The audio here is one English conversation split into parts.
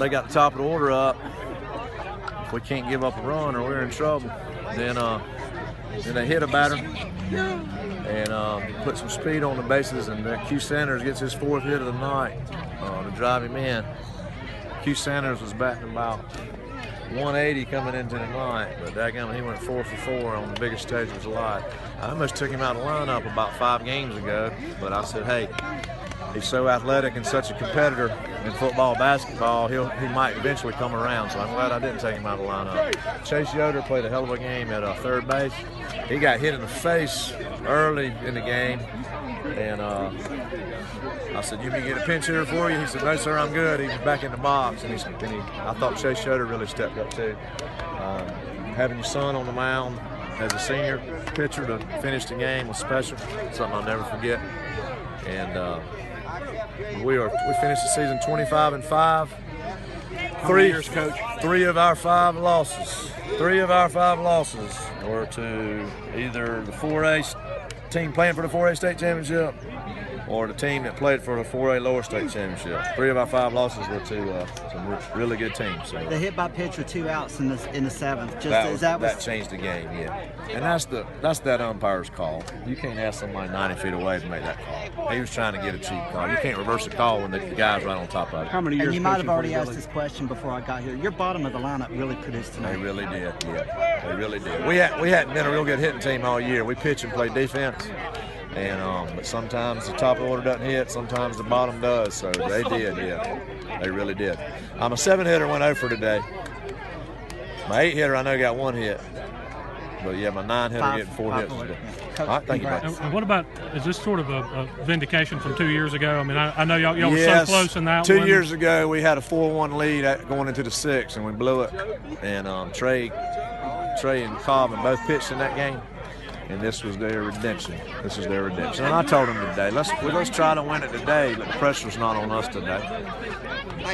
they got the top of the order up, if we can't give up a run or we're in trouble, then they hit a batter and put some speed on the bases, and Q Sanders gets his 4th hit of the night to drive him in. Q Sanders was batting about 180 coming into the night, but daggone, he went 4 for 4 on the biggest stage of his life. I almost took him out of the lineup about 5 games ago, but I said, hey, he's so athletic and such a competitor in football, basketball, he might eventually come around, so I'm glad I didn't take him out of the lineup. Chase Yoder played a hell of a game at third base. He got hit in the face early in the game, and I said, you may get a pinch hitter for you? He said, no, sir, I'm good. He was back in the box, and I thought Chase Yoder really stepped up, too. Having your son on the mound as a senior pitcher to finish the game was special, something I'll never forget. And we finished the season 25-5. Three years, Coach. 3 of our 5 losses. 3 of our 5 losses were to either the 4A team playing for the 4A state championship or the team that played for the 4A lower state championship. 3 of our 5 losses were to some really good teams. So, the hit by pitch with 2 outs in the 7th. That changed the game, yeah. And that's that umpire's call. You can't ask somebody 90 feet away to make that call. He was trying to get a cheap call. You can't reverse a call when the guy's right on top of it. How many years? And you might have already asked this question before I got here. Your bottom of the lineup really produced tonight. They really did, yeah. They really did. We hadn't been a real good hitting team all year. We pitch and play defense. And but sometimes the top of the order doesn't hit, sometimes the bottom does. So they did, yeah. They really did. I'm a 7-hitter, went 0 for today. My 8-hitter, I know, got 1 hit. But yeah, my 9-hitter getting 4 hits today. All right, thank you, buddy. And what about, is this sort of a vindication from 2 years ago? I mean, I know y'all were so close in that 2 one. years ago, we had a 4-1 lead going into the 6th, and we blew it. And Trey and Cobb both pitched in that game. And this was their redemption. This is their redemption. And I told them today, let's try to win it today, but the pressure's not on us today.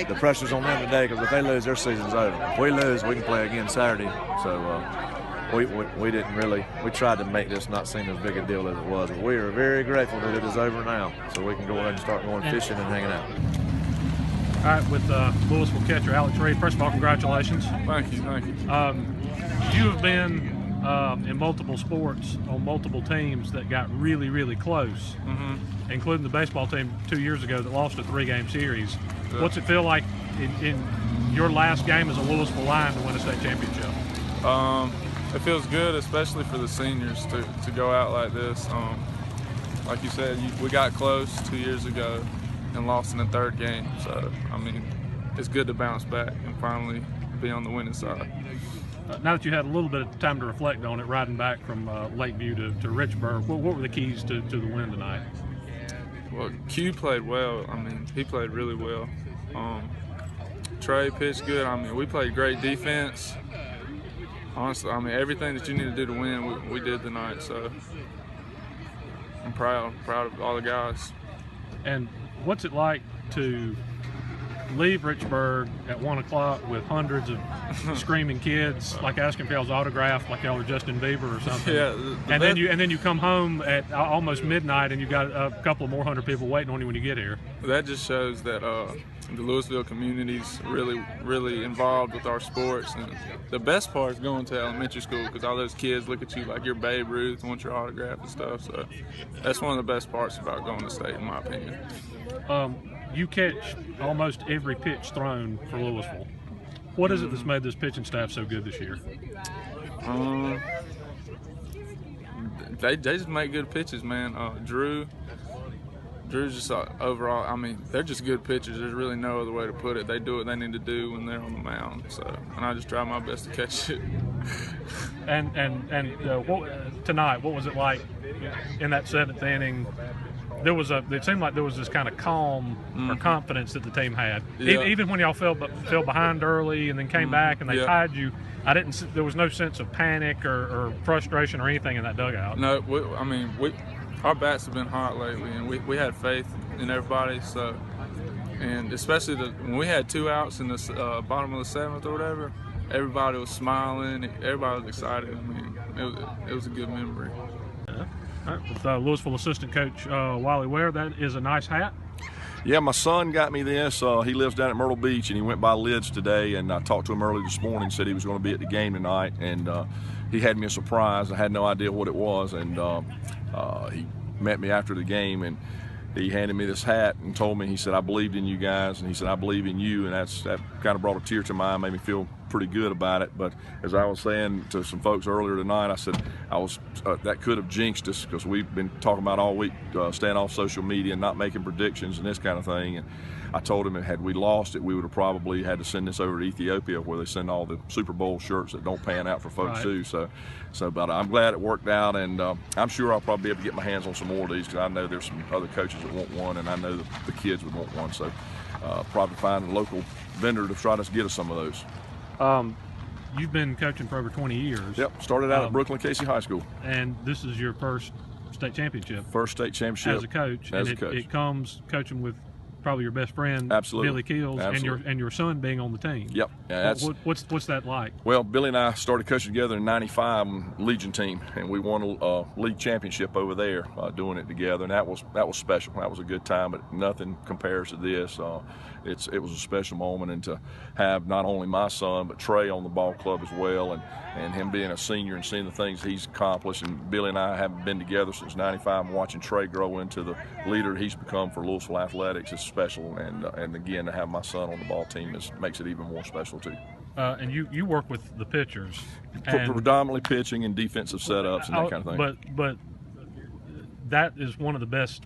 The pressure's on them today, because if they lose, their season's over. If we lose, we can play again Saturday. So we didn't really, we tried to make this not seem as big a deal as it was. But we are very grateful that it is over now, so we can go ahead and start going fishing and hanging out. All right, with Lewisville catcher Alex Reed, first of all, congratulations. Thank you. You have been in multiple sports on multiple teams that got really, really close, including the baseball team 2 years ago that lost a 3-game series. Yeah. What's it feel like in your last game as a Lewisville Lion to win a state championship? It feels good, especially for the seniors to go out like this. Like you said, we got close 2 years ago and lost in the 3rd game. So, I mean, it's good to bounce back and finally be on the winning side. Now that you had a little bit of time to reflect on it, riding back from Lakeview to Richburg, what were the keys to the win tonight? Well, Q played well. I mean, he played really well. Trey pitched good. I mean, we played great defense. Honestly, I mean, everything that you need to do to win, we did tonight. So I'm proud of all the guys. And what's it like to leave Richburg at 1 o'clock with hundreds of screaming kids, like asking for y'all's autograph, like y'all are Justin Bieber or something? Yeah. And then you come home at almost midnight, and you got a couple of more hundred people waiting on you when you get here. That just shows that the Lewisville community's really involved with our sports. And the best part is going to elementary school, because all those kids look at you like you're Babe Ruth, want your autograph and stuff. So that's one of the best parts about going to state, in my opinion. You catch almost every pitch thrown for Lewisville. What is it that's made this pitching staff so good this year? They just make good pitches, man. Drew's just overall, I mean, they're just good pitchers. There's really no other way to put it. They do what they need to do when they're on the mound. So, and I just try my best to catch it. And tonight, what was it like in that 7th inning? It seemed like there was this kind of calm or confidence that the team had. Yeah. Even when y'all fell behind early and then came back and they tied you, there was no sense of panic or frustration or anything in that dugout. No, our bats have been hot lately, and we had faith in everybody. So, and especially when we had 2 outs in the bottom of the 7th or whatever, everybody was smiling. Everybody was excited. I mean, it was a good memory. All right, with Lewisville assistant coach Wally Weir. That is a nice hat. Yeah, my son got me this. He lives down at Myrtle Beach, and he went by Lids today, and I talked to him early this morning, said he was going to be at the game tonight, and he had me a surprise. I had no idea what it was, and he met me after the game, and he handed me this hat and told me, he said, I believed in you guys, and he said, I believe in you, and that kind of brought a tear to my eye, made me feel pretty good about it. But as I was saying to some folks earlier tonight, I said that could have jinxed us, because we've been talking about all week staying off social media and not making predictions and this kind of thing. And I told him that had we lost it, we would have probably had to send this over to Ethiopia, where they send all the Super Bowl shirts that don't pan out for folks too. So but I'm glad it worked out, and I'm sure I'll probably be able to get my hands on some more of these, because I know there's some other coaches that want one, and I know the kids would want one. So probably find a local vendor to try to get us some of those. You've been coaching for over 20 years. Yep, started out at Brooklyn Casey High School. And this is your first state championship. First state championship. As a coach. As and a coach. It comes coaching with probably your best friend, Absolutely. Billy Keels, Absolutely. and your son being on the team. Yep. Yeah, what's that like? Well, Billy and I started coaching together in '95 on Legion team, and we won a league championship over there doing it together, and that was special. That was a good time, but nothing compares to this. It was a special moment, and to have not only my son but Trey on the ball club as well, and him being a senior and seeing the things he's accomplished. And Billy and I haven't been together since '95, and watching Trey grow into the leader he's become for Lewisville athletics is special. And again, to have my son on the ball team makes it even more special too. And you work with the pitchers, predominantly pitching and defensive setups and that kind of thing. But that is one of the best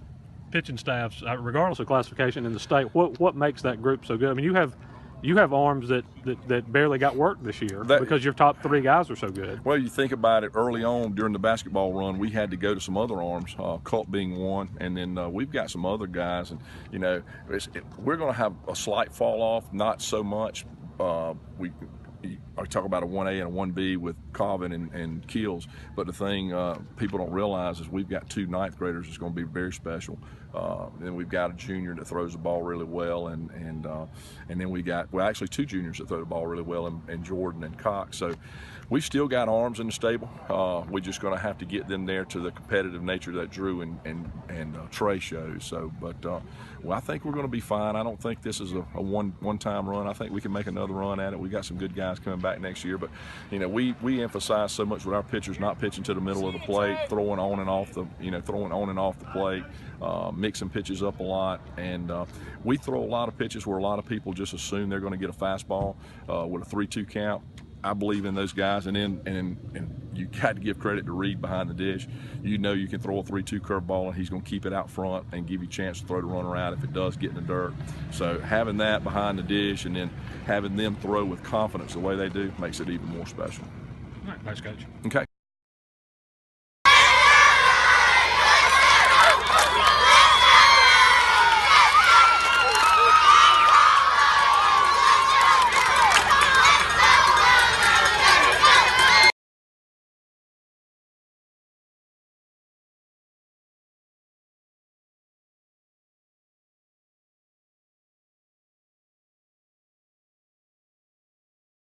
pitching staffs, regardless of classification in the state. What makes that group so good? I mean, you have arms that barely got work this year because your top three guys are so good. Well, you think about it, early on during the basketball run, we had to go to some other arms, Colt being one, and then we've got some other guys. And, we're going to have a slight fall off, not so much. I talk about a 1A and a 1B with Colvin and Keels, but the thing people don't realize is we've got two ninth graders that's going to be very special. Then we've got a junior that throws the ball really well, and then we got actually two juniors that throw the ball really well, and Jordan and Cox. So we've still got arms in the stable. We're just going to have to get them there to the competitive nature that Drew and Trey shows. So, but I think we're going to be fine. I don't think this is a one-time run. I think we can make another run at it. We got some good guys coming back next year, but we emphasize so much with our pitchers not pitching to the middle of the plate, throwing on and off the plate, mixing pitches up a lot, and we throw a lot of pitches where a lot of people just assume they're going to get a fastball with a 3-2 count. I believe in those guys, and you got to give credit to Reed behind the dish. You can throw a 3-2 curveball, and he's going to keep it out front and give you a chance to throw the runner out if it does get in the dirt. So having that behind the dish and then having them throw with confidence the way they do makes it even more special. All right, thanks, Coach. Okay.